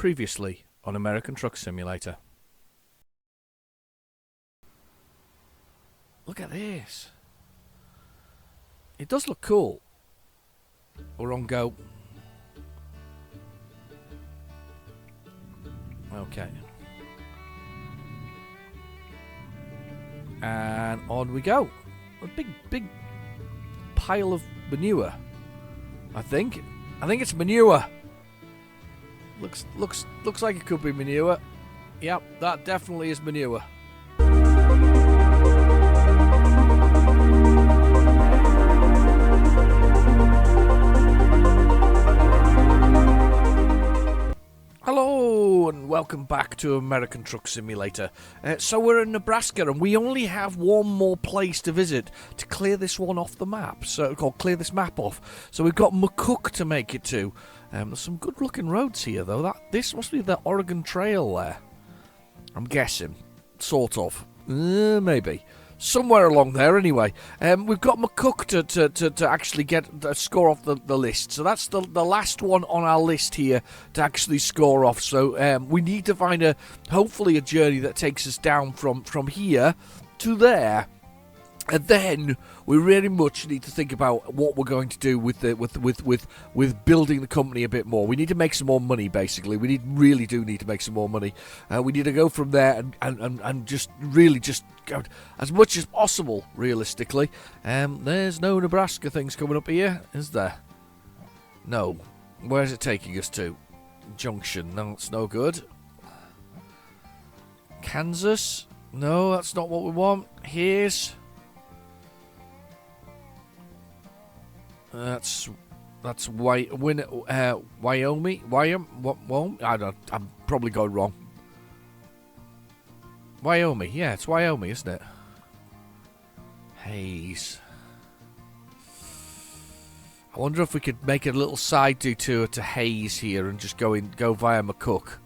Previously on American Truck Simulator. Look at this. It does look cool. We're on go. Okay. And on we go. A big pile of manure. I think it's manure. Looks like it could be manure. Yep, that definitely is manure. Hello and welcome back to American Truck Simulator. So we're in Nebraska and we only have one more place to visit to clear this one off the map. Clear this map off. So we've got McCook to make it to. There's some good looking roads here though. This must be the Oregon Trail there. I'm guessing. Sort of. Maybe. Somewhere along there anyway. We've got McCook to actually get score off the list. So that's the last one on our list here to actually score off. So we need to find hopefully a journey that takes us down from here to there. And then we really much need to think about what we're going to do with building the company a bit more. We need to make some more money, basically. We really do need to make some more money. We need to go from there and just go as much as possible, realistically. There's no Nebraska things coming up here, is there? No. Where's it taking us to? Junction. No, it's no good. Kansas? No, that's not what we want. Here's... That's Wyoming. I don't. I'm probably going wrong. Wyoming. Yeah, it's Wyoming, isn't it? Hayes. I wonder if we could make a little side detour to Hayes here and just go via McCook.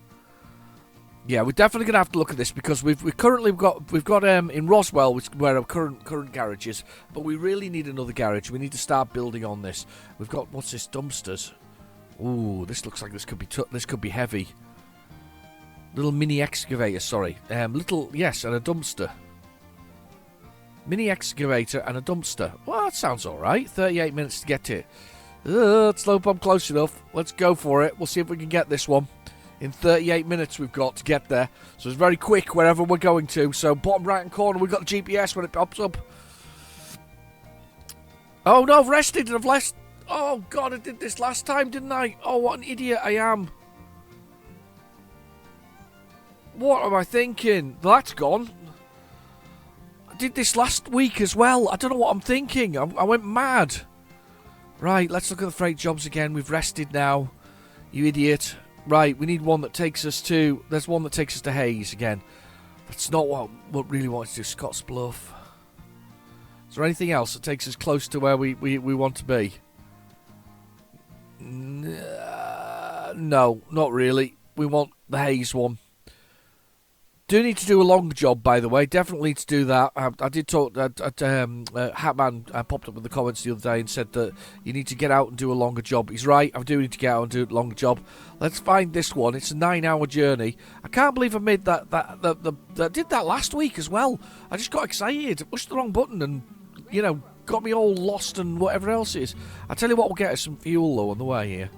Yeah, we're definitely gonna have to look at this because we've got in Roswell, where our current garage is, but we really need another garage. We need to start building on this. We've got what's this, dumpsters? Ooh, this looks like this could be heavy. Little mini excavator, sorry. And a dumpster. Mini excavator and a dumpster. Well, that sounds all right. 38 minutes to get to it. Let's hope I'm close enough. Let's go for it. We'll see if we can get this one. In 38 minutes we've got to get there. So it's very quick wherever we're going to. So bottom right hand corner we've got the GPS when it pops up. Oh no, I've rested. Oh god, I did this last time, didn't I? Oh, what an idiot I am. What am I thinking? That's gone. I did this last week as well. I don't know what I'm thinking. I went mad. Right, let's look at the freight jobs again. We've rested now. You idiot. Right, we need one that takes us to... There's one that takes us to Hayes again. That's not what really wanted to do. Scott's Bluff. Is there anything else that takes us close to where we want to be? No, not really. We want the Hayes one. Do need to do a long job, by the way. Definitely need to do that. I did talk... Hatman popped up in the comments the other day and said that you need to get out and do a longer job. He's right. I do need to get out and do a longer job. Let's find this one. It's a 9-hour journey. I can't believe I made that did that last week as well. I just got excited. I pushed the wrong button and, got me all lost and whatever else it is. I tell you what, we'll get us some fuel, though, on the way here.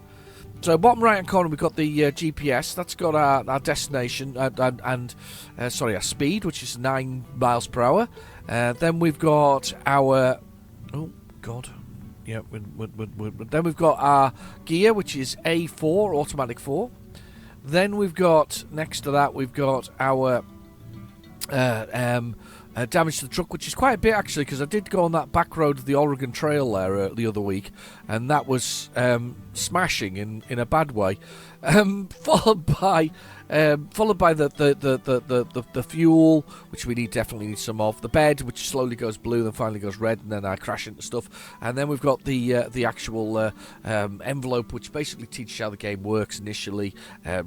So bottom right hand corner we've got the GPS. That's got our destination and our speed, which is 9 miles per hour. Then we've got our then we've got our gear, which is A4, automatic 4. Then we've got next to that we've got our damage to the truck, which is quite a bit actually, because I did go on that back road of the Oregon Trail there the other week, and that was smashing in a bad way. Followed by followed by the fuel, which definitely need some of. The bed, which slowly goes blue, then finally goes red, and then I crash into stuff. And then we've got the actual envelope, which basically teaches how the game works initially.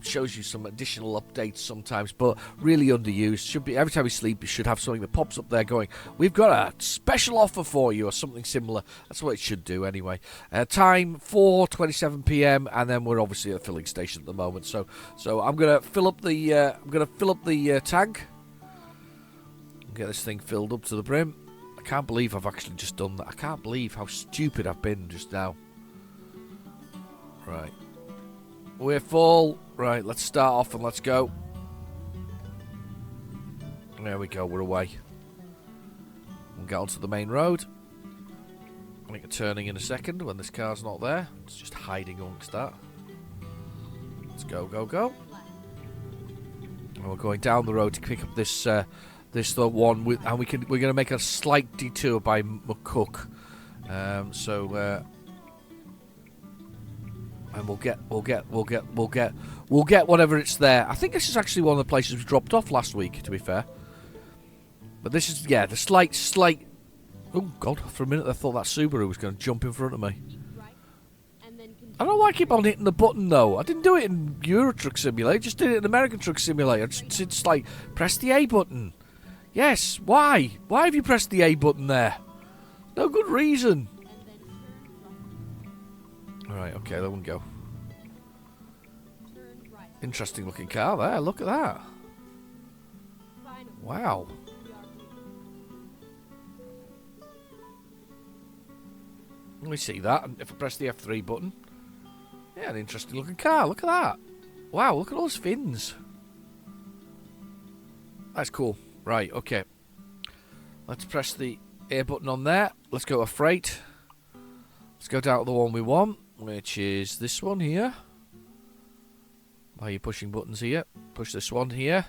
Shows you some additional updates sometimes, but really underused. Should be every time you sleep, you should have something that pops up there going, "We've got a special offer for you," or something similar. That's what it should do anyway. Time 4:27 p.m. and then we're obviously at a filling station at the moment. So I'm gonna fill up the tank. Get this thing filled up to the brim. I can't believe I've actually just done that. I can't believe how stupid I've been just now. Right. We're full. Right, let's start off and let's go. There we go, we're away. We'll get onto the main road. I'll make a turning in a second when this car's not there. It's just hiding amongst that. Let's go, go, go. And we're going down the road to pick up this the one with, and we're going to make a slight detour by McCook. And we'll get whatever it's there. I think this is actually one of the places we dropped off last week, to be fair. But this is, the slight. Oh God! For a minute, I thought that Subaru was going to jump in front of me. I don't know why I keep on hitting the button though. I didn't do it in Euro Truck Simulator. I just did it in American Truck Simulator. It's like press the A button. Yes. Why? Why have you pressed the A button there? No good reason. Alright, okay, there we go. Interesting looking car there, look at that. Wow. Let me see that, if I press the F3 button. Yeah, an interesting looking car, look at that. Wow, look at those fins. That's cool. Right, okay. Let's press the A button on there. Let's go to freight. Let's go down to the one we want, which is this one here. Why are you pushing buttons here? Push this one here.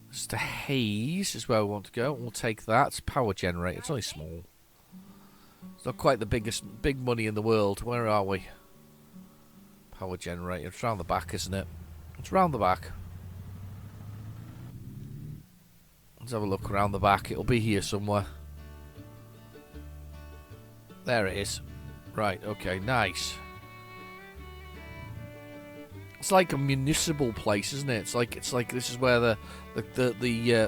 It's to Hayes is where we want to go. We'll take that. It's a power generator. It's only small. It's not quite the big money in the world. Where are we? Power generator. It's round the back, isn't it? It's round the back. Let's have a look around the back. It'll be here somewhere. There it is. Right, okay, nice. It's like a municipal place, isn't it? It's like this is where the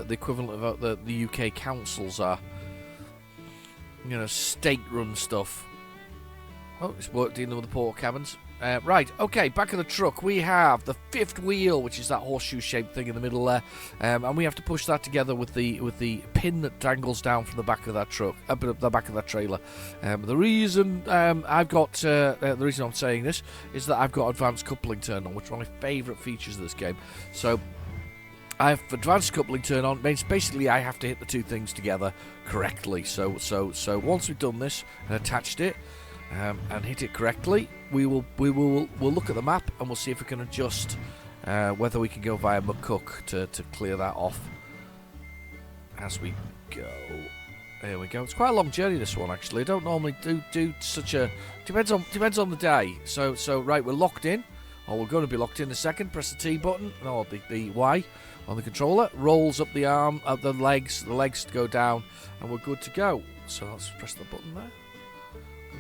equivalent of the UK councils are. You know, state-run stuff. Oh, it's dealing with the porta cabins. Right, okay, back of the truck. We have the fifth wheel, which is that horseshoe-shaped thing in the middle there, and we have to push that together with the pin that dangles down from the back of that truck, the back of that trailer. The reason the reason I'm saying this is that I've got advanced coupling turned on, which is one of my favourite features of this game. So I have advanced coupling turned on. Means basically I have to hit the two things together correctly. So once we've done this and attached it. And hit it correctly, we'll look at the map and we'll see if we can adjust whether we can go via McCook to clear that off as we go. There we go. It's quite a long journey, this one, actually. I don't normally do such a... Depends on the day. So right, we're locked in. Or we're going to be locked in a second. Press the T button, or the Y on the controller. Rolls up the arm, the legs go down, and we're good to go. So let's press the button there.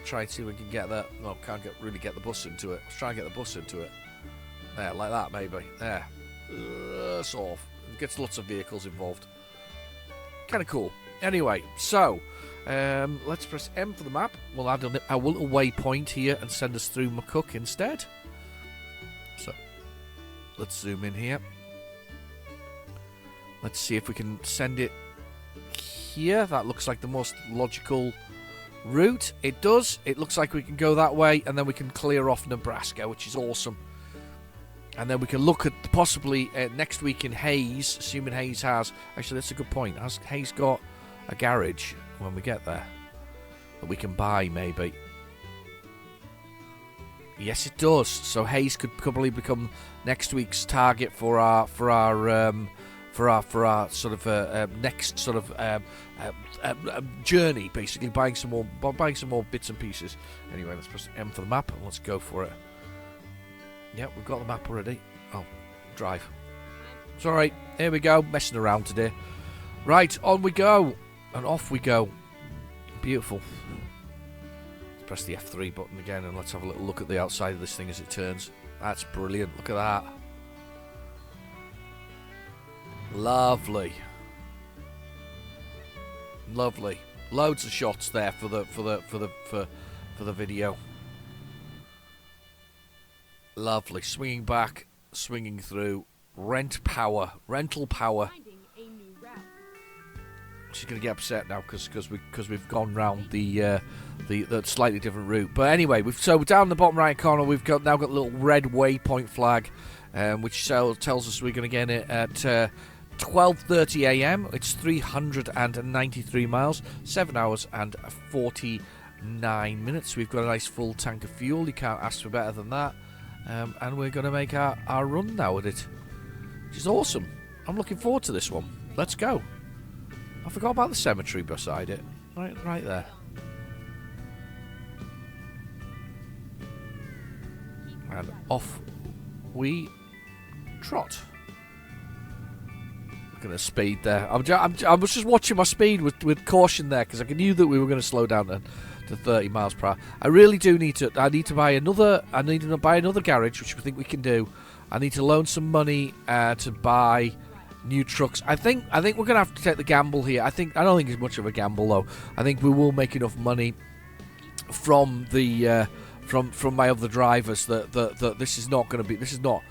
Try and see if we can get that. No, can't really get the bus into it. Let's try and get the bus into it. There, like that, maybe. There. Sort of. It gets lots of vehicles involved. Kind of cool. Anyway, so let's press M for the map. We'll add a little waypoint here and send us through McCook instead. So let's zoom in here. Let's see if we can send it here. That looks like the most logical route. It does. It looks like we can go that way and then we can clear off Nebraska, which is awesome. And then we can look at possibly next week in Hayes, assuming Hayes has... Actually, that's a good point. Has Hayes got a garage when we get there that we can buy, maybe? Yes, it does. So Hayes could probably become next week's target for our sort of next sort of journey, basically buying some more bits and pieces. Anyway, let's press M for the map and let's go for it. Yeah, we've got the map already. Oh, drive. It's alright. Here we go. Messing around today. Right, on we go. And off we go. Beautiful. Let's press the F3 button again and let's have a little look at the outside of this thing as it turns. That's brilliant. Look at that. Lovely. Lovely. Loads of shots there for the video. Lovely. Swinging back, swinging through. Rental power. She's going to get upset now because we've gone round the slightly different route. But anyway, so down the bottom right corner we've now got a little red waypoint flag, which tells us we're going to get it at 12:30 a.m. It's 393 miles, 7 hours and 49 minutes. We've got a nice full tank of fuel. You can't ask for better than that. And we're going to make our run now with it, which is awesome. I'm looking forward to this one. Let's go. I forgot about the cemetery beside it. Right there. And off we trot. Look at the speed there. I was just watching my speed with caution there because I knew that we were going to slow down to 30 miles per hour. I really do need to. I need to buy another garage, which I think we can do. I need to loan some money to buy new trucks. I think we're going to have to take the gamble here. I don't think it's much of a gamble though. I think we will make enough money from the from my other drivers that this is not going to be. This is not.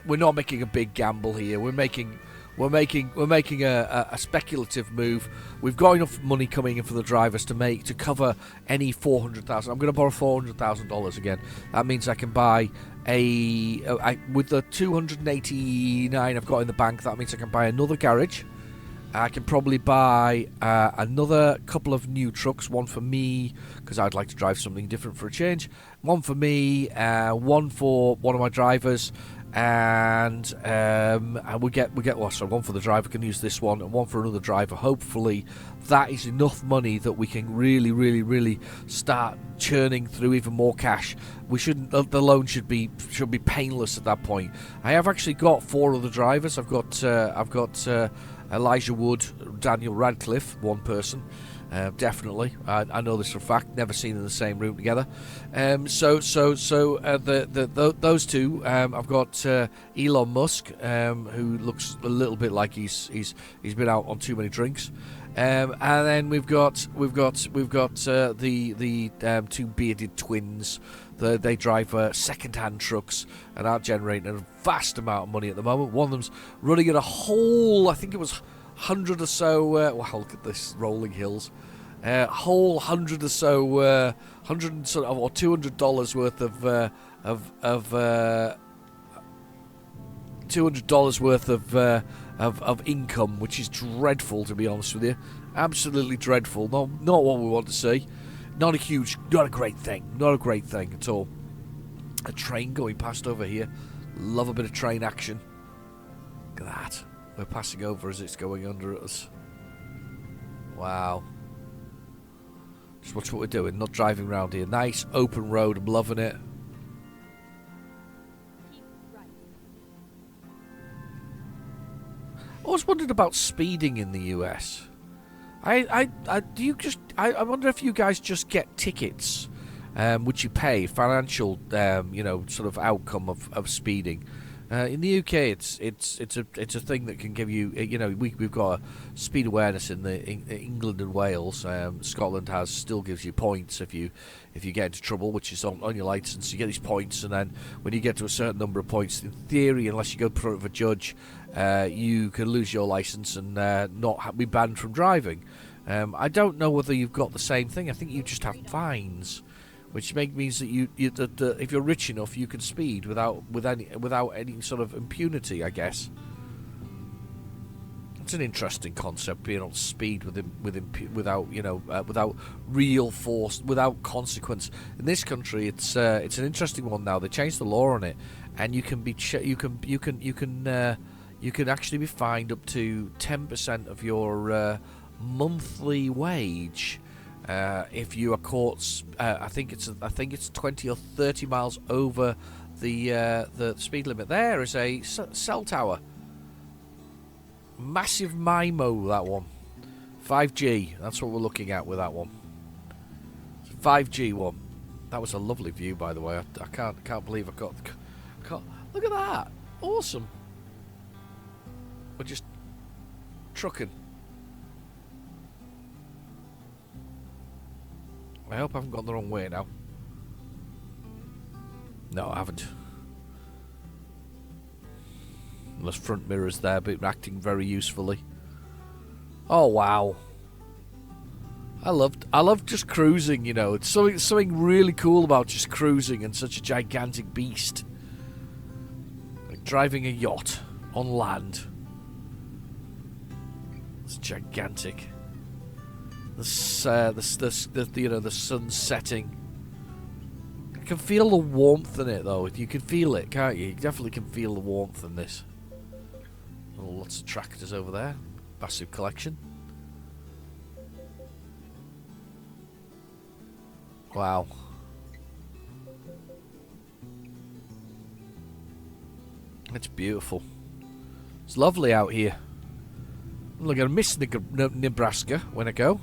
We're not making a big gamble here. We're making a speculative move. We've got enough money coming in for the drivers to cover any $400,000. I'm going to borrow $400,000 again. That means I can buy with the $289 I've got in the bank. That means I can buy another garage. I can probably buy another couple of new trucks. One for me because I'd like to drive something different for a change. One for me, one for one of my drivers. And we get so one for the driver can use this one, and one for another driver. Hopefully, that is enough money that we can really start churning through even more cash. We shouldn't. The loan should be painless at that point. I have actually got 4 other drivers. I've got Elijah Wood, Daniel Radcliffe, one person. Definitely, I know this for a fact. Never seen in the same room together. So those two. I've got Elon Musk, who looks a little bit like he's been out on too many drinks. And then we've got the 2 bearded twins. They drive second-hand trucks and are generating a vast amount of money at the moment. One of them's running at a whole, I think it was 100 or so. Wow, look at this rolling hills. Whole 100 or so, $100 or $200 worth $200 worth of income, which is dreadful, to be honest with you. Absolutely dreadful. Not what we want to see. Not a great thing at all. A train going past over here. Love a bit of train action. Look at that. We're passing over as it's going under us. Wow. Just watch what we're doing. Not driving around here. Nice open road. I'm loving it. I always wondered about speeding in the US. I wonder if you guys just get tickets, which you pay financial, sort of outcome of speeding. In the UK, it's a thing that can give you, we've got a speed awareness in England and Wales. Scotland still gives you points if you get into trouble, which is on your licence. You get these points, and then when you get to a certain number of points, in theory, unless you go in front of a judge, you can lose your licence and not be banned from driving. I don't know whether you've got the same thing. I think you just have fines, which means that if you're rich enough, you can speed without any sort of impunity, I guess. It's an interesting concept, being able to speed without real force, without consequence. In this country, it's an interesting one now. They changed the law on it, and you can actually be fined up to 10% of your monthly wage. If you are caught, I think it's 20 or 30 miles over the speed limit. There is a cell tower. Massive MIMO, that one. 5G, that's what we're looking at with that one. 5G one. That was a lovely view, by the way. I can't believe I got... Look at that. Awesome. We're just trucking. I hope I haven't gone the wrong way now. No, I haven't. Unless front mirrors there, but acting very usefully. Oh wow! I love just cruising. You know, it's something really cool about just cruising and such a gigantic beast, like driving a yacht on land. It's gigantic. The sun's setting. I can feel the warmth in it, though. You can feel it, can't you? You definitely can feel the warmth in this. Oh, lots of tractors over there. Massive collection. Wow. It's beautiful. It's lovely out here. I'm going to miss Nebraska when I go.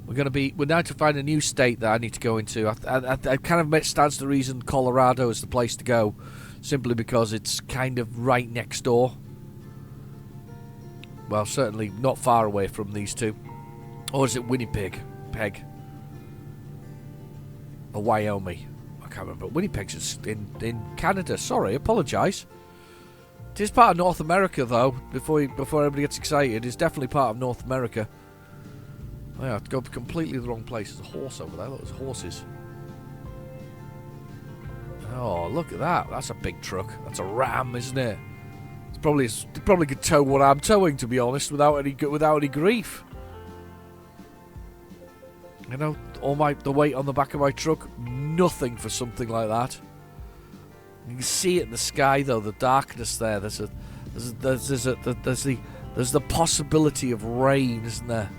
We're now to find a new state that I need to go into. I kind of stands to reason Colorado is the place to go, simply because it's kind of right next door. Well, certainly not far away from these two. Or is it Winnipeg? Or Wyoming? I can't remember. Winnipeg's in Canada. Sorry, apologise. It is part of North America, though. Before everybody gets excited, it's definitely part of North America. Oh, yeah, I have to go completely the wrong place. There's a horse over there. Look, there's horses. Oh, look at that. That's a big truck. That's a Ram, isn't it? It probably could tow what I'm towing, to be honest, without any grief. You know, the weight on the back of my truck, nothing for something like that. You can see it in the sky, though, the darkness there. There's the possibility of rain, isn't there?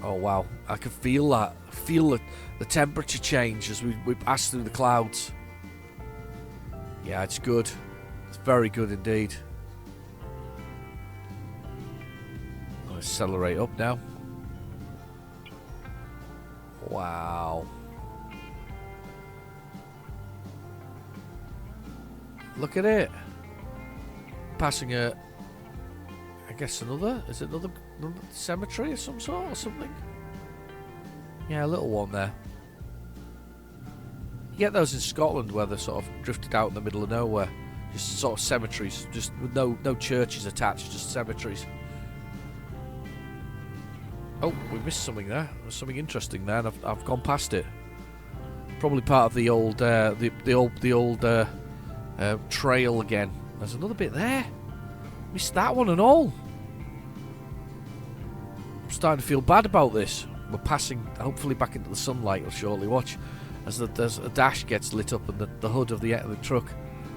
Oh wow, I can feel that. I feel the temperature change as we pass through the clouds. Yeah, it's good. It's very good indeed. I'll accelerate up now. Wow. Look at it. Passing I guess another cemetery of some sort or something. Yeah, a little one there. You get those in Scotland where they're sort of drifted out in the middle of nowhere. Just sort of cemeteries, just with no churches attached, just cemeteries. Oh, we missed something there. There's something interesting there, and I've gone past it. Probably part of the old trail again. There's another bit there. Missed that one and all. I'm starting to feel bad about this. We're passing, hopefully, back into the sunlight. I'll shortly watch as the dash gets lit up and the hood of the truck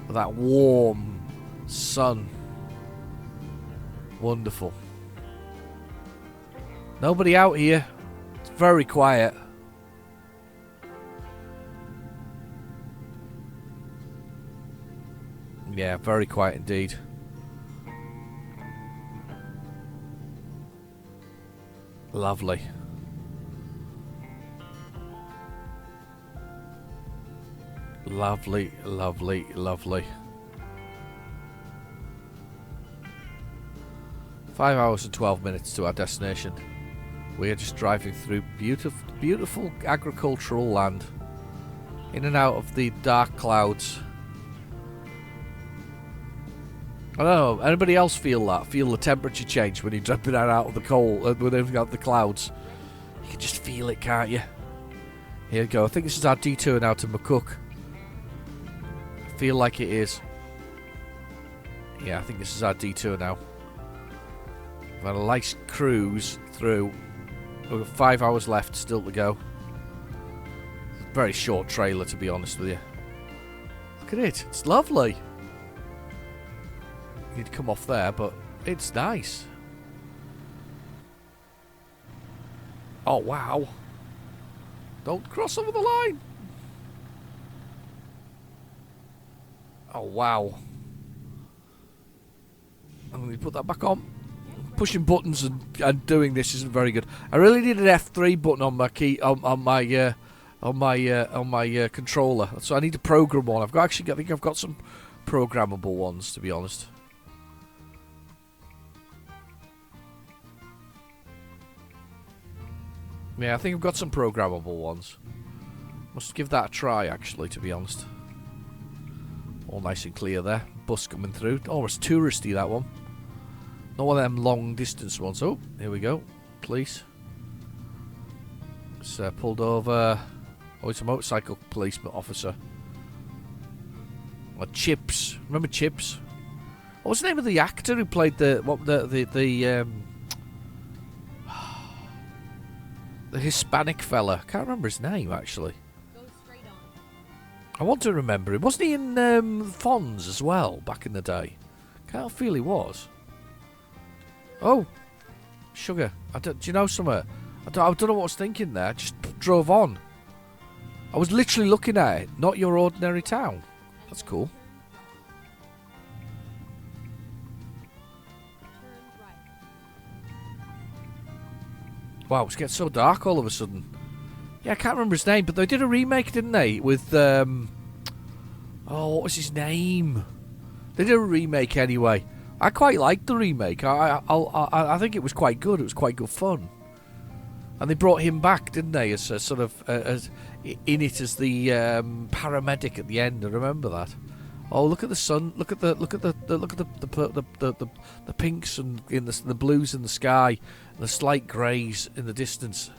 with that warm sun. Wonderful. Nobody out here. It's very quiet. Yeah, very quiet indeed. Lovely. Lovely, lovely, lovely. 5 hours and 12 minutes to our destination. We are just driving through beautiful agricultural land. In and out of the dark clouds. I don't know, anybody else feel that? Feel the temperature change when you're jumping out of the cold, when you've got the clouds? You can just feel it, can't you? Here we go. I think this is our detour now to McCook. I feel like it is. Yeah, I think this is our detour now. We've had a nice cruise through. We've got 5 hours left still to go. Very short trailer, to be honest with you. Look at it. It's lovely. You'd come off there, but it's nice. Oh, wow. Don't cross over the line. Oh, wow. I'm going to put that back on. Pushing buttons and doing this isn't very good. I really need an F3 button on my key on my controller. So I need to program one. I think I've got some programmable ones, to be honest. Yeah, I think I've got some programmable ones. Must give that a try, actually, to be honest. All nice and clear there. Bus coming through. Oh, it's touristy, that one. Not one of them long distance ones. Oh, here we go. Police. It's pulled over. Oh, it's a motorcycle policeman officer. Oh, Chips. Remember Chips? What was the name of the actor who played the Hispanic fella? Can't remember his name, actually. Go straight on. I want to remember him. Wasn't he in Fonz as well back in the day? Can't feel he was. Oh, sugar. Do you know something? I don't know what I was thinking there. I just drove on. I was literally looking at it. Not your ordinary town. That's cool. Turn right. Wow, it's getting so dark all of a sudden. Yeah, I can't remember his name, but they did a remake, didn't they? With, oh, what was his name? They did a remake anyway. I quite liked the remake. I think it was quite good. It was quite good fun. And they brought him back, didn't they? As a sort of as in it as the paramedic at the end. I remember that. Oh, look at the sun! Look at the pinks and in the blues in the sky, and the slight greys in the distance.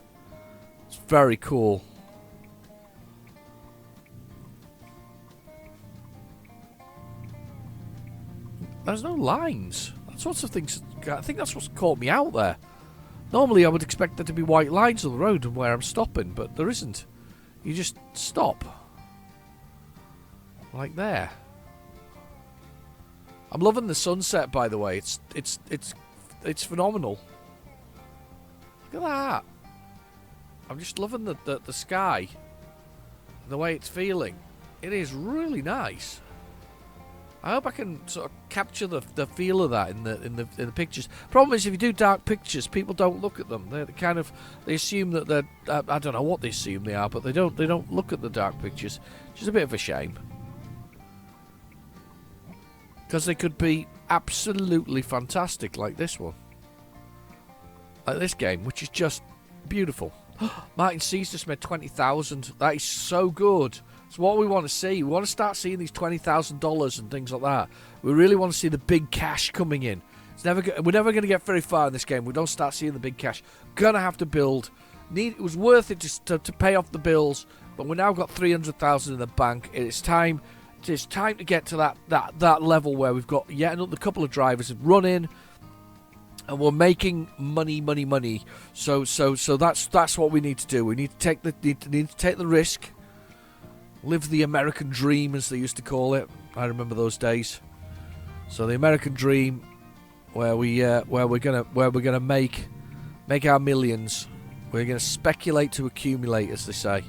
It's very cool. There's no lines. That sorts of things. I think that's what's caught me out there. Normally, I would expect there to be white lines on the road and where I'm stopping, but there isn't. You just stop, like there. I'm loving the sunset, by the way. It's phenomenal. Look at that. I'm just loving the sky, the way it's feeling. It is really nice. I hope I can sort of capture the feel of that in the pictures. Problem is, if you do dark pictures, people don't look at them. They assume that they're I don't know what they assume they are, but they don't look at the dark pictures, which is a bit of a shame. Because they could be absolutely fantastic, like this one, like this game, which is just beautiful. Martin C's just made 20,000. That is so good. It's what we want to see. We want to start seeing these $20,000 and things like that. We really want to see the big cash coming in. We're never going to get very far in this game. We don't start seeing the big cash. Gonna have to build. It was worth it to pay off the bills, but we now got 300,000 in the bank. It's time to get to that level where we've got yet another couple of drivers running, and we're making money. So that's what we need to do. We need to take the risk. Live the American dream, as they used to call it. I remember those days. So the American dream, where we're gonna make our millions. We're gonna speculate to accumulate, as they say.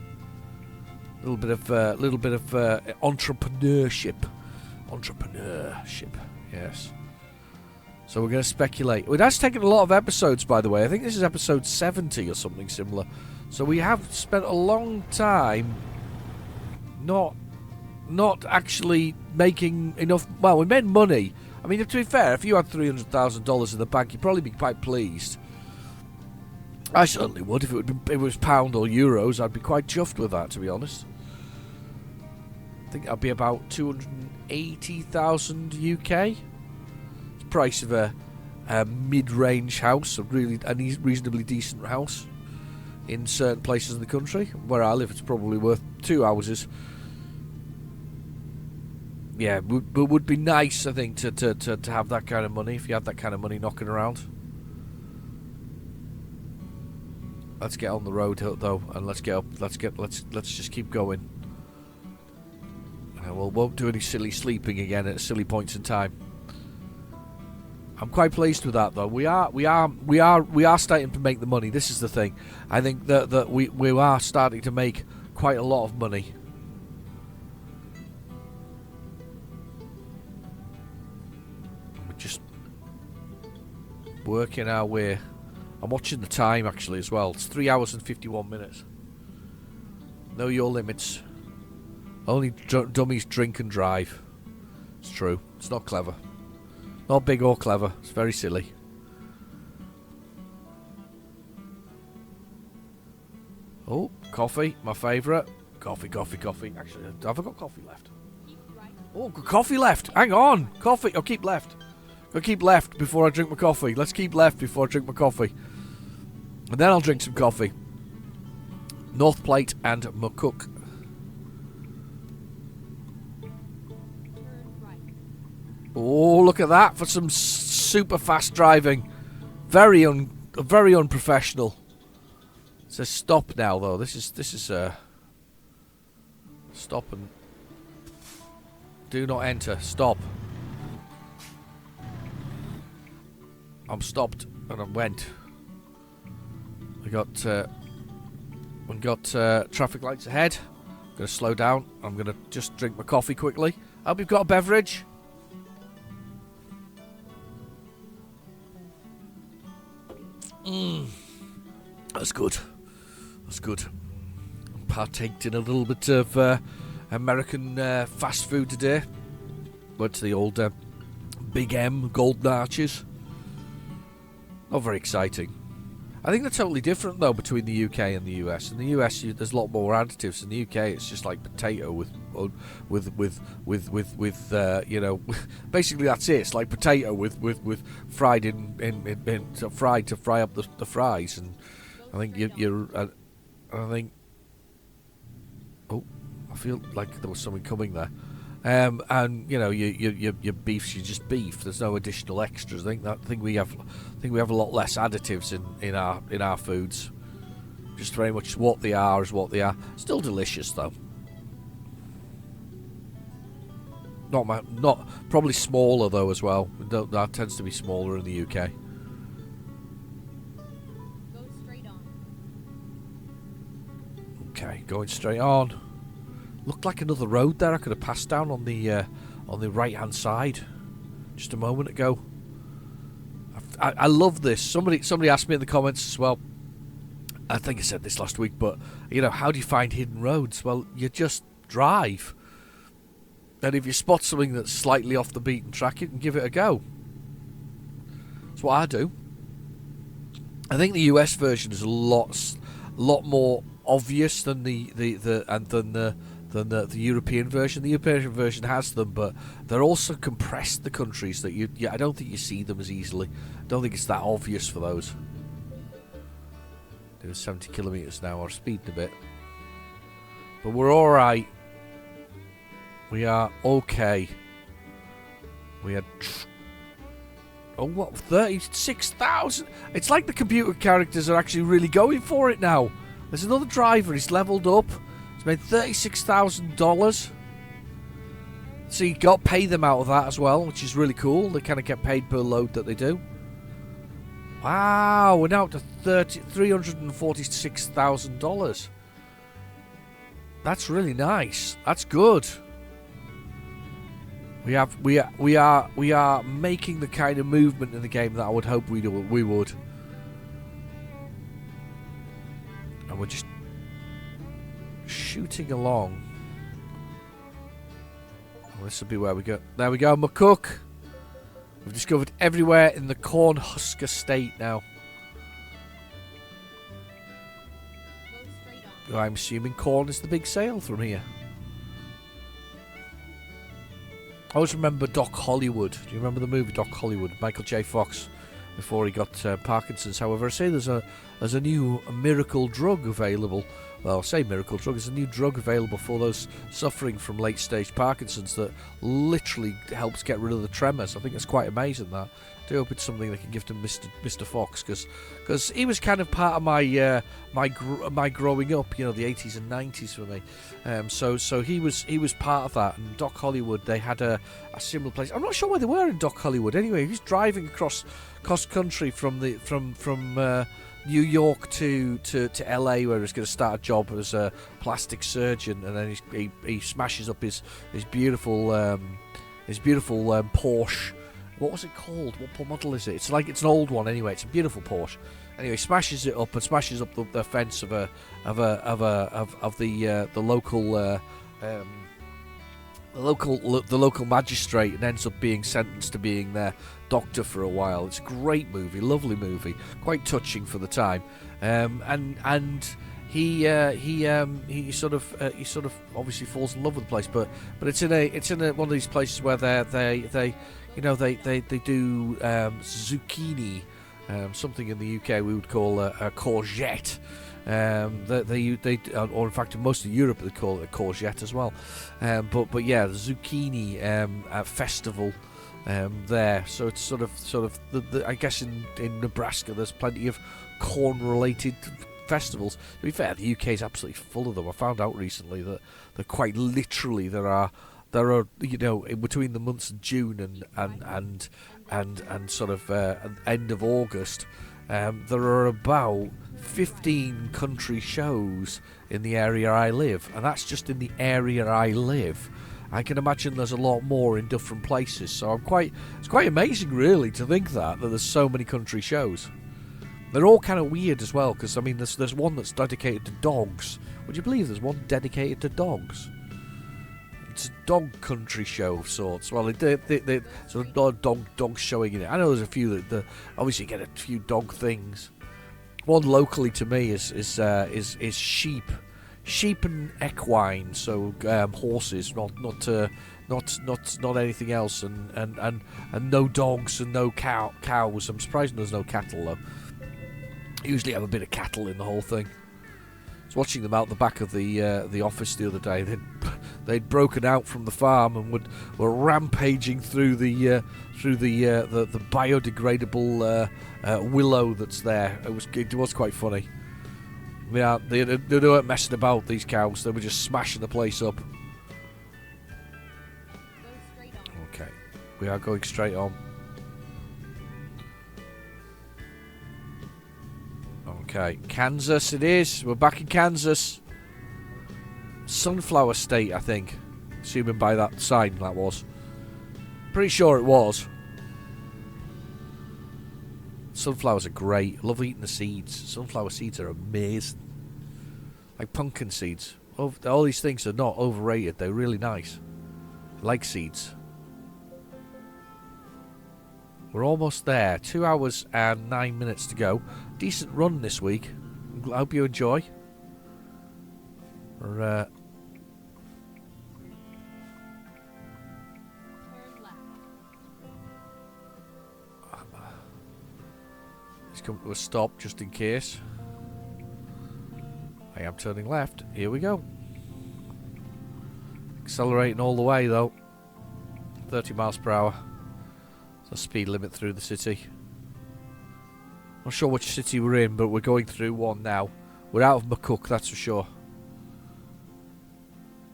A little bit of entrepreneurship. Yes. So we're gonna speculate. It has taken a lot of episodes, by the way. I think this is episode 70 or something similar. So we have spent a long time not actually making enough. Well, we made money. I mean, to be fair, if you had $300,000 in the bank, you'd probably be quite pleased. I certainly would. If it was pound or euros, I'd be quite chuffed with that, to be honest. I think that'd be about 280,000 UK. It's the price of a mid-range house, a reasonably decent house in certain places in the country. Where I live, it's probably worth 2 houses. Yeah, but would be nice, I think, to have that kind of money. If you had that kind of money knocking around. Let's get on the road though, and let's get up. Let's just keep going. We won't do any silly sleeping again at silly points in time. I'm quite pleased with that though. We are starting to make the money. This is the thing. I think that we are starting to make quite a lot of money. working our way. I'm watching the time actually as well. It's 3 hours and 51 minutes. Know your limits. Only dummies drink and drive. It's true. It's not clever. Not big or clever. It's very silly. Oh, coffee. My favourite. Coffee. Actually, have I got coffee left? Keep right. Oh, got coffee left. Hang on. Coffee. I'll keep left. I'll keep left before I drink my coffee. Let's keep left before I drink my coffee. And then I'll drink some coffee. North Plate and McCook. Turn right. Oh, look at that for some super fast driving. Very unprofessional. It says stop now though. This is stop and do not enter. Stop. I'm stopped and I went. We got traffic lights ahead. I'm gonna slow down. I'm gonna just drink my coffee quickly. Hope you've got a beverage. That's good. That's good. Partaked in a little bit of American fast food today. Went to the old Big M Golden Arches. Not very exciting. I think they're totally different though between the UK and the US. In the US, there's a lot more additives. In the UK, it's just like potato with you know, basically that's it. It's like potato with fried fried to fry up the fries. And I think I think. Oh, I feel like there was something coming there. And you know, your beef's just beef. There's no additional extras. I think we have a lot less additives in our foods. Just very much what they are is what they are. Still delicious though. Not probably smaller though as well. That tends to be smaller in the UK. Go straight on. Okay, going straight on. Looked like another road there. I could have passed down on the right hand side just a moment ago. I love this. Somebody asked me in the comments as well. I think I said this last week, but you know, how do you find hidden roads? Well, you just drive, and if you spot something that's slightly off the beaten track, you can give it a go. That's what I do. I think the US version is a lot more obvious than the European version. The European version has them, but they're also compressed, the countries that I don't think you see them as easily. I don't think it's that obvious for those. Doing 70 kilometres an hour, speeding a bit, but we're all right. We are okay. We had 36,000. It's like the computer characters are actually really going for it now. There's another driver. He's leveled up. Made $36,000. So you got to pay them out of that as well, which is really cool. They kind of get paid per load that they do. Wow, we're now up to $346,000. That's really nice. That's good. We are making the kind of movement in the game that I would hope we would. And we're just shooting along. Oh, this will be where we go. There we go, McCook. We've discovered everywhere in the Cornhusker state now. Go straight on. I'm assuming corn is the big sale from here. I always remember Doc Hollywood. Do you remember the movie Doc Hollywood? Michael J. Fox, before he got Parkinson's. However, I say there's a new miracle drug available. Well, I'll say miracle drug. There's a new drug available for those suffering from late-stage Parkinson's that literally helps get rid of the tremors. I think it's quite amazing that. I do hope it's something they can give to Mr. Fox, because he was kind of part of my my growing up, you know, the 80s and 90s for me. So he was part of that. And Doc Hollywood, they had a similar place. I'm not sure where they were in Doc Hollywood. Anyway, he was driving across country from New York to LA, where he's going to start a job as a plastic surgeon, and then he smashes up his beautiful Porsche What was it called? What model is it? It's like it's an old one anyway. It's a beautiful Porsche. Anyway, smashes it up and smashes up the fence of the local magistrate, and ends up being sentenced to being their doctor for a while. It's a great movie, lovely movie, quite touching for the time, and he sort of obviously falls in love with the place, but it's in one of these places where they do zucchini, something in the UK we would call a courgette. Or in fact in most of Europe they call it a courgette as well. But yeah, the zucchini festival there. So it's sort of I guess in Nebraska there's plenty of corn-related festivals. To be fair, the UK is absolutely full of them. I found out recently that quite literally there are in between the months of June and sort of end of August, there are about 15 country shows in the area I live, and that's just in the area I live. I can imagine there's a lot more in different places, so it's quite amazing really to think that there's so many country shows. They're all kind of weird as well, because I mean there's one that's dedicated to dogs. Would you believe there's one dedicated to dogs? It's a dog country show of sorts. Well, they sort of dogs showing in it. I know there's a few that obviously get a few dog things. One locally to me is sheep and equine, so horses, not anything else, and no dogs and no cows. I'm surprised there's no cattle though. Usually have a bit of cattle in the whole thing. I was watching them out the back of the office the other day. They'd broken out from the farm and were rampaging through the biodegradable willow that's there. It was quite funny. Yeah, they weren't messing about, these cows. They were just smashing the place up. Go straight on. Okay, we are going straight on. Okay, Kansas it is. We're back in Kansas. Sunflower State, I think. Assuming by that sign that was. Pretty sure it was. Sunflowers are great. Love eating the seeds. Sunflower seeds are amazing. Like pumpkin seeds. All these things are not overrated. They're really nice. I like seeds. We're almost there. 2 hours and 9 minutes to go. Decent run this week. I hope you enjoy. We're, Turn left. let's come to a stop just in case. I am turning left. Here we go. Accelerating all the way though. 30 miles per hour. The speed limit through the city. Not sure which city we're in, but we're going through one now. We're out of McCook, that's for sure.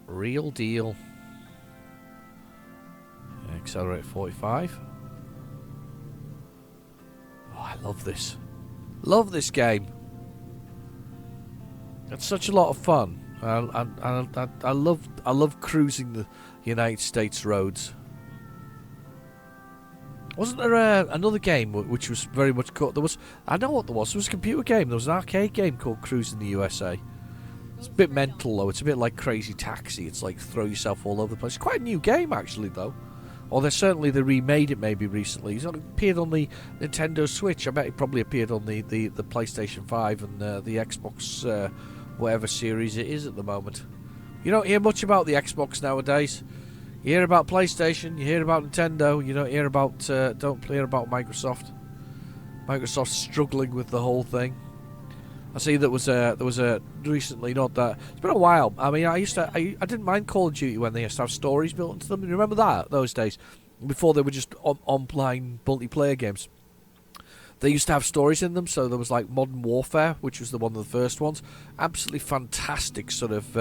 Real deal. Accelerate 45. Oh, I love this. Love this game. It's such a lot of fun. I love cruising the United States roads. Wasn't there another game which was very much called... I know what there was. There was a computer game. There was an arcade game called Cruising the USA. It's a bit mental, though. It's a bit like Crazy Taxi. It's like throw yourself all over the place. It's quite a new game, actually, though. Or they remade it maybe recently. It's appeared on the Nintendo Switch. I bet it probably appeared on the PlayStation 5 and the Xbox, whatever series it is at the moment. You don't hear much about the Xbox nowadays. You hear about PlayStation, you hear about Nintendo, you don't hear about Microsoft. Microsoft's struggling with the whole thing. I see there was a recently, not that it's been a while. I mean, I didn't mind Call of Duty when they used to have stories built into them. You remember that those days before they were just online multiplayer games. They used to have stories in them, so there was like Modern Warfare, which was one of the first ones. Absolutely fantastic sort of,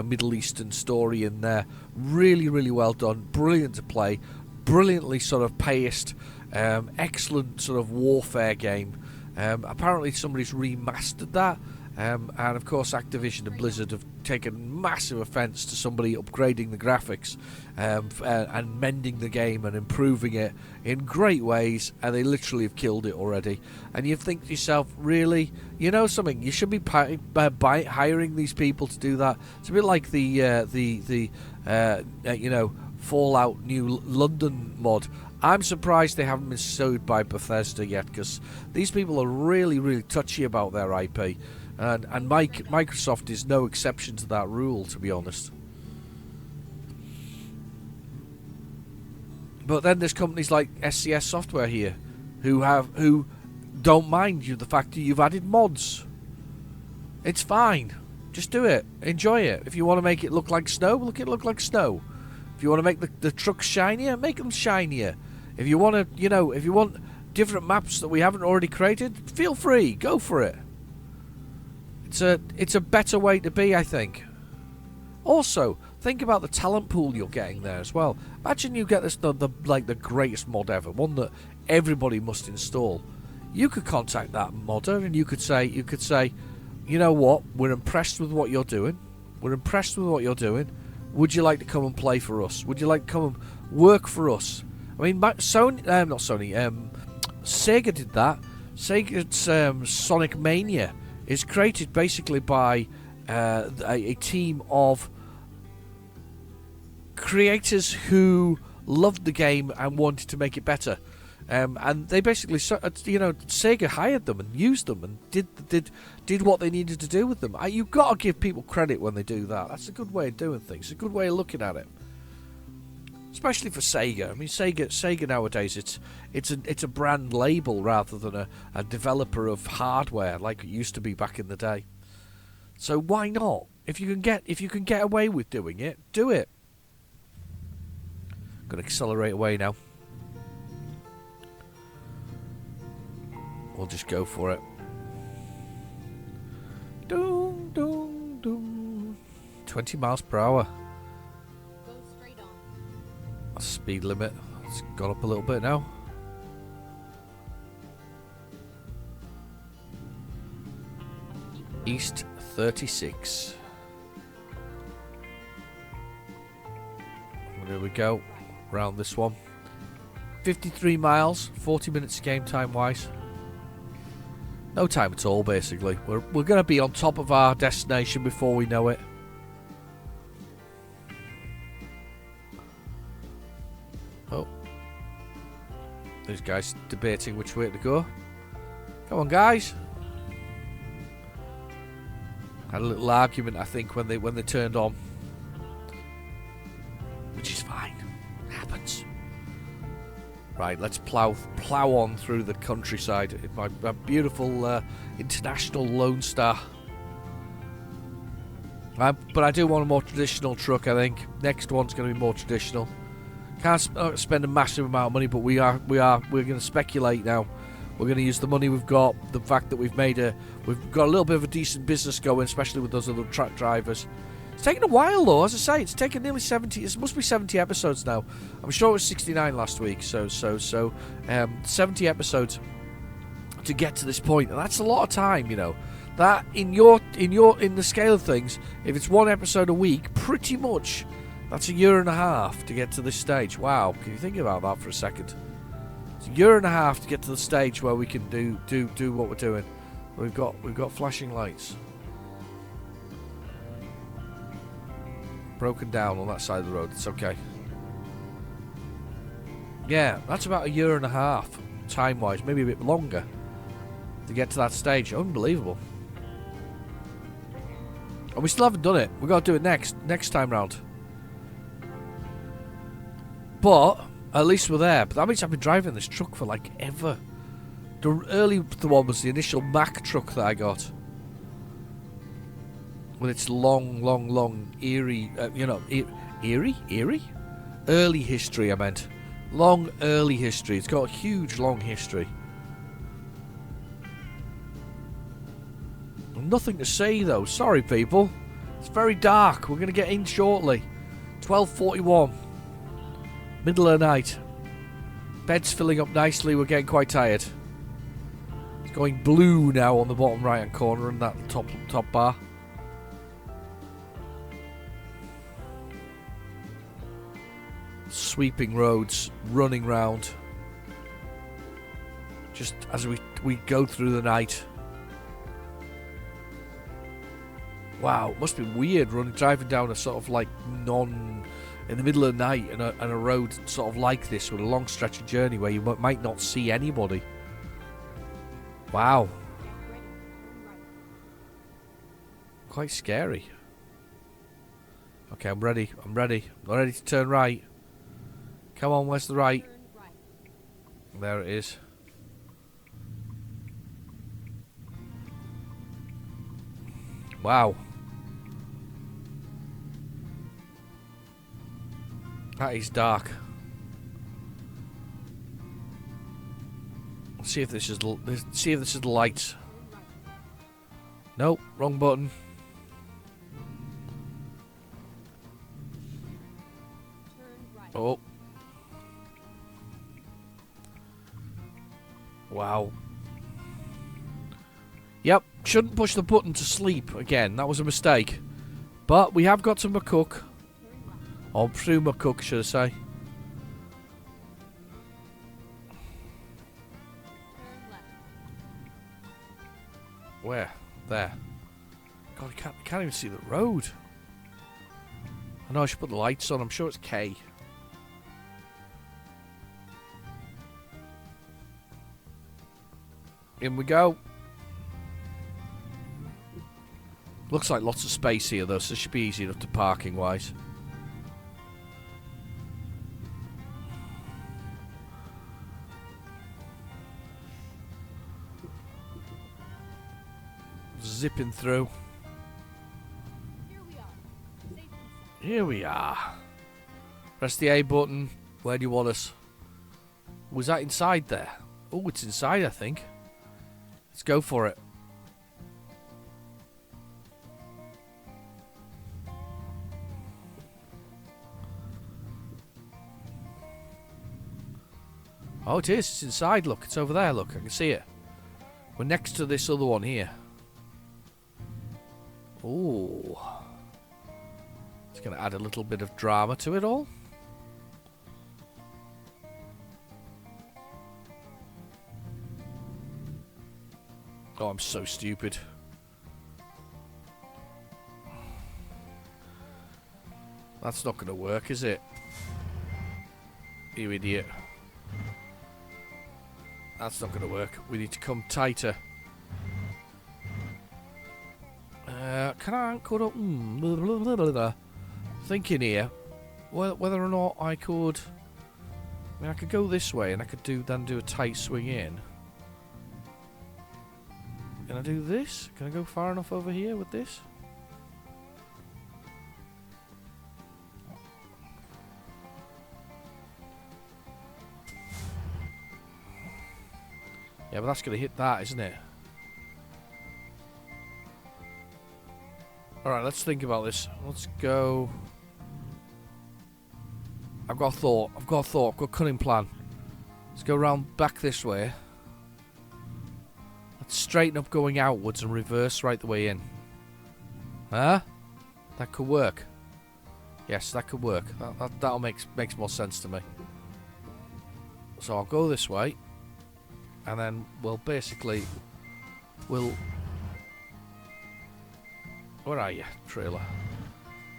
Middle Eastern story in there. Really, really well done. Brilliant to play. Brilliantly sort of paced. Excellent sort of warfare game. Apparently somebody's remastered that. And of course Activision and Blizzard have taken massive offence to somebody upgrading the graphics and mending the game and improving it in great ways, and they literally have killed it already. And you think to yourself, really? You know something? You should be hiring these people to do that. It's a bit like the Fallout New London mod. I'm surprised they haven't been sued by Bethesda yet, because these people are really, really touchy about their IP. And Microsoft is no exception to that rule, to be honest. But then there's companies like SCS Software here, who don't mind you the fact that you've added mods. It's fine. Just do it. Enjoy it. If you want to make it look like snow, look like snow. If you want to make the trucks shinier, make them shinier. If you want to, if you want different maps that we haven't already created, feel free. Go for it. It's a better way to be, I think. Also, think about the talent pool you're getting there as well. Imagine you get this the greatest mod ever, one that everybody must install. You could contact that modder and you could say, you know what? We're impressed with what you're doing. Would you like to come and play for us? Would you like to come and work for us? I mean, Sega did that. Sega's Sonic Mania is created basically by a team of creators who loved the game and wanted to make it better. And they basically, Sega hired them and used them and did what they needed to do with them. You've got to give people credit when they do that. That's a good way of doing things. A good way of looking at it. Especially for Sega. I mean, Sega nowadays, it's a brand label rather than a developer of hardware like it used to be back in the day. So why not? If you can get away with doing it, do it. Gonna accelerate away now. We'll just go for it. Doom, doom, doom. 20 miles per hour. Go straight on. That's the speed limit. It's gone up a little bit now. East 36. There we go. Round this one. 53 miles, 40 minutes game time wise. No time at all, basically. We're going to be on top of our destination before we know it. Oh. These guys debating which way to go. Come on, guys. Had a little argument, I think, when they turned on. Which is fine. Happens. Right, let's plow on through the countryside in my beautiful international LoneStar. But I do want a more traditional truck, I think. Next one's going to be more traditional. Can't spend a massive amount of money, but we're going to speculate now. We're going to use the money we've got, the fact that we've got a little bit of a decent business going, especially with those other truck drivers. It's taken a while though, as I say. It's taken nearly 70. It must be 70 episodes now. I'm sure it was 69 last week. So 70 episodes to get to this point, and that's a lot of time. You know that in the scale of things, if it's one episode a week, pretty much that's a year and a half to get to this stage. Wow, can you think about that for a second? It's a year and a half to get to the stage where we can do what we're doing. We've got flashing lights. Broken down on that side of the road. It's okay. Yeah, that's about a year and a half, time-wise, maybe a bit longer, to get to that stage. Unbelievable. And we still haven't done it. We've got to do it next time round. But at least we're there. But that means I've been driving this truck for like ever. The one was the initial Mack truck that I got. With its long, eerie, eerie? Early history, I meant. Long, early history. It's got a huge, long history. Nothing to say, though. Sorry, people. It's very dark. We're going to get in shortly. 12:41. Middle of the night. Bed's filling up nicely. We're getting quite tired. It's going blue now on the bottom right-hand corner in that top bar. sweeping roads, running round. Just as we go through the night. Wow, it must be weird driving down a sort of like in the middle of the night and a road sort of like this with a long stretch of journey where you might not see anybody. Wow. Quite scary. Okay, I'm ready. I'm ready to turn right. Come on, where's the right? There it is. Wow. That is dark. Let's see if this is the lights. Nope, wrong button. Oh. Wow. Yep, shouldn't push the button to sleep again. That was a mistake. But we have got to McCook. Or through McCook, should I say. Where? There. God, I can't even see the road. I know I should put the lights on. I'm sure it's K. In we go. Looks like lots of space here though, so it should be easy enough to parking wise. Zipping through. Here we are. Press the A button. Where do you want us? Was that inside there? Oh, it's inside, I think. Let's go for it. Oh, it is. It's inside. Look, it's over there. Look, I can see it. We're next to this other one here. Ooh. It's going to add a little bit of drama to it all. Oh, I'm so stupid. That's not going to work, is it? You idiot. That's not going to work. We need to come tighter. Can I cut up? Thinking here, whether or not I could. I mean, I could go this way, and I could then do a tight swing in. Can I do this? Can I go far enough over here with this? Yeah, but that's going to hit that, isn't it? Alright, let's think about this. Let's go. I've got a thought. I've got a cunning plan. Let's go round back this way. Let's straighten up going outwards and reverse right the way in. Huh? That could work. Yes, that could work. That'll makes more sense to me. So I'll go this way. And then we'll basically... Where are you, trailer?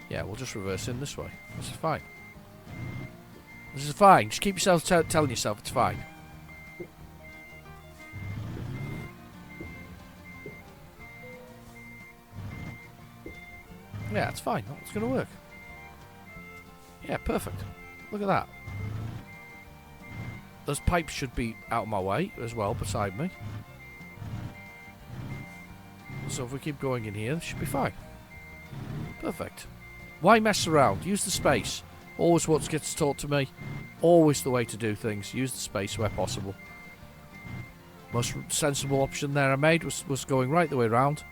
Yeah, we'll just reverse in this way. This is fine. This is fine. Just keep yourself telling yourself it's fine. Yeah, it's fine. It's going to work. Yeah, perfect. Look at that. Those pipes should be out of my way as well, beside me. So if we keep going in here, it should be fine. Perfect. Why mess around? Use the space. Always what gets taught to me. Always the way to do things. Use the space where possible. Most sensible option there I made was going right the way around,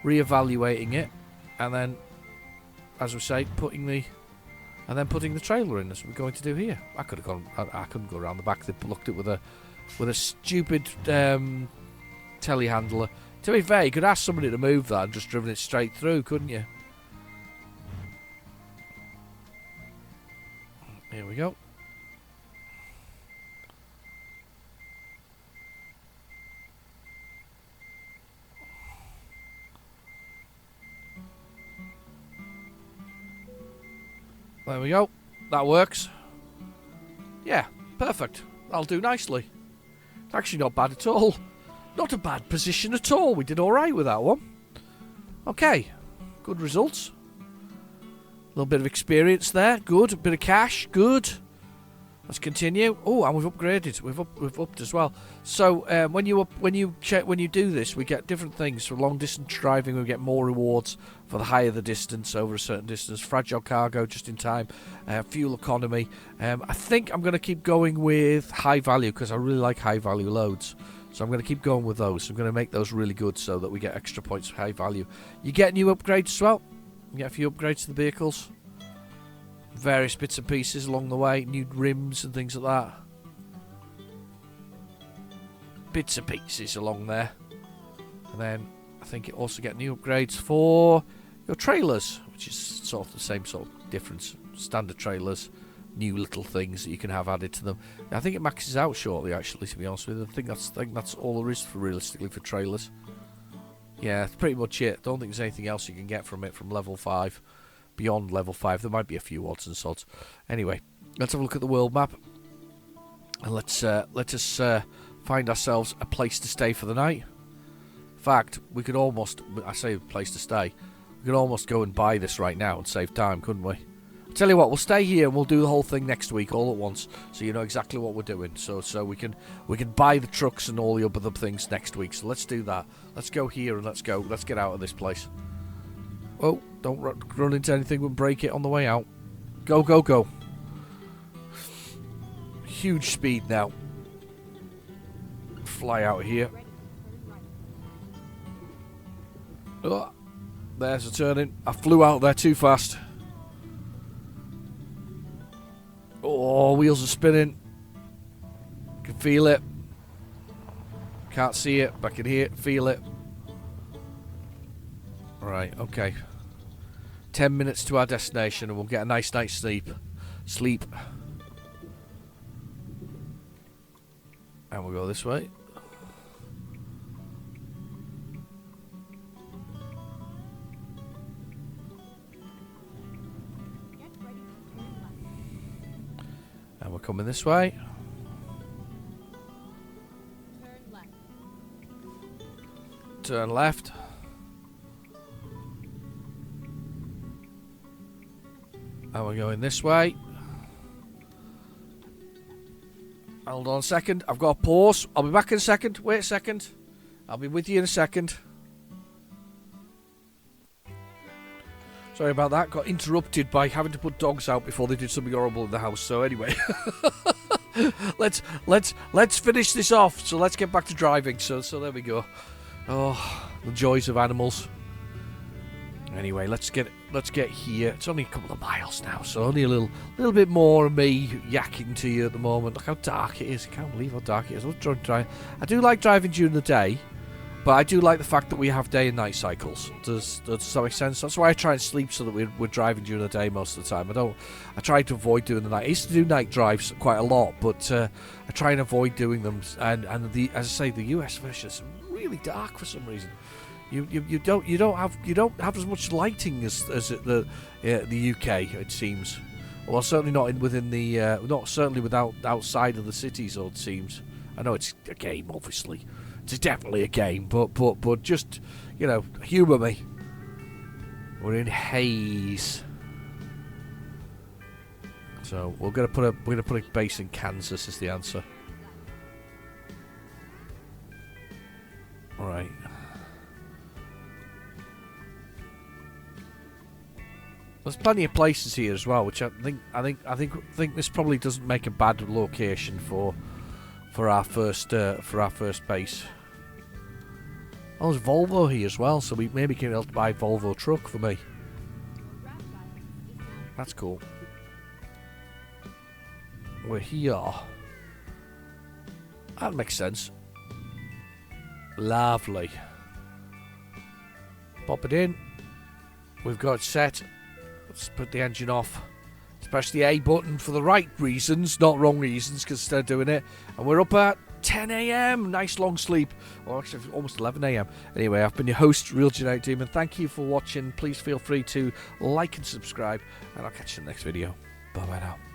re-evaluating it, and then, as we say, putting the trailer in, as we're going to do here. I could have gone. I couldn't go around the back. They blocked it with a stupid telehandler. To be fair, you could ask somebody to move that and just driven it straight through, couldn't you? Here we go. There we go. That works. Yeah, perfect. That'll do nicely. It's actually not bad at all. Not a bad position at all. We did alright with that one. Okay. Good results. A little bit of experience there. Good. A bit of cash. Good. Let's continue. Oh, and we've upgraded. We've upped as well. So when you do this, we get different things. For long distance driving, we get more rewards for the higher the distance over a certain distance. Fragile cargo, just in time. Fuel economy. I think I'm going to keep going with high value because I really like high value loads. So I'm going to keep going with those. I'm going to make those really good so that we get extra points for high value. You get new upgrades as well. You get a few upgrades to the vehicles. Various bits and pieces along the way. New rims and things like that. Bits and pieces along there. And then I think you also get new upgrades for your trailers, which is sort of the same sort of difference. Standard trailers. New little things that you can have added to them. I think it maxes out shortly, actually, to be honest with you. I think that's all there is for realistically for trailers. Yeah, that's pretty much it. Don't think there's anything else you can get from it from level 5. Beyond level 5, there might be a few odds and sods. Anyway, let's have a look at the world map. And let us find ourselves a place to stay for the night. In fact, we could almost, I say a place to stay, we could almost go and buy this right now and save time, couldn't we? I'll tell you what, we'll stay here and we'll do the whole thing next week all at once, so you know exactly what we're doing. So we can buy the trucks and all the other things next week. So let's do that. Let's go here and let's go. Let's get out of this place. Oh, don't run into anything and break it on the way out. Go, go, go. Huge speed now. Fly out here. Oh, there's a turning. I flew out there too fast. Oh, wheels are spinning. Can feel it. Can't see it, but I can hear it, feel it. Right, okay. 10 minutes to our destination and we'll get a nice night's sleep. And we'll go this way. And we're coming this way. Turn left. And we're going this way. Hold on a second. I've got a pause. I'll be back in a second. Wait a second. I'll be with you in a second. Sorry about that. Got interrupted by having to put dogs out before they did something horrible in the house. So anyway, let's finish this off. So let's get back to driving. So there we go. Oh, the joys of animals. Anyway, let's get here. It's only a couple of miles now, so only a little bit more of me yakking to you at the moment. Look how dark it is. I can't believe how dark it is. I do like driving during the day, but I do like the fact that we have day and night cycles. Does that make sense? That's why I try and sleep so that we're driving during the day most of the time. I try to avoid doing the night. I used to do night drives quite a lot, but I try and avoid doing them. And as I say, the US version is really dark for some reason. You don't have as much lighting as the UK, it seems. Well, certainly not within the not certainly without outside of the cities. It seems. I know it's a game, obviously. It's definitely a game, but just humour me. We're in haze, so we're gonna put a base in Kansas is the answer. All right. There's plenty of places here as well, which I think this probably doesn't make a bad location for our first base. Oh, there's Volvo here as well, so we maybe can be able to buy a Volvo truck for me. That's cool. We're here. That makes sense. Lovely. Pop it in. We've got it set. Let's put the engine off. Smash the A button for the right reasons, not wrong reasons, because they're doing it. And we're up at 10 a.m. Nice long sleep. Or actually, almost 11 a.m. Anyway, I've been your host, Real Genetic Demon. Thank you for watching. Please feel free to like and subscribe. And I'll catch you in the next video. Bye-bye now.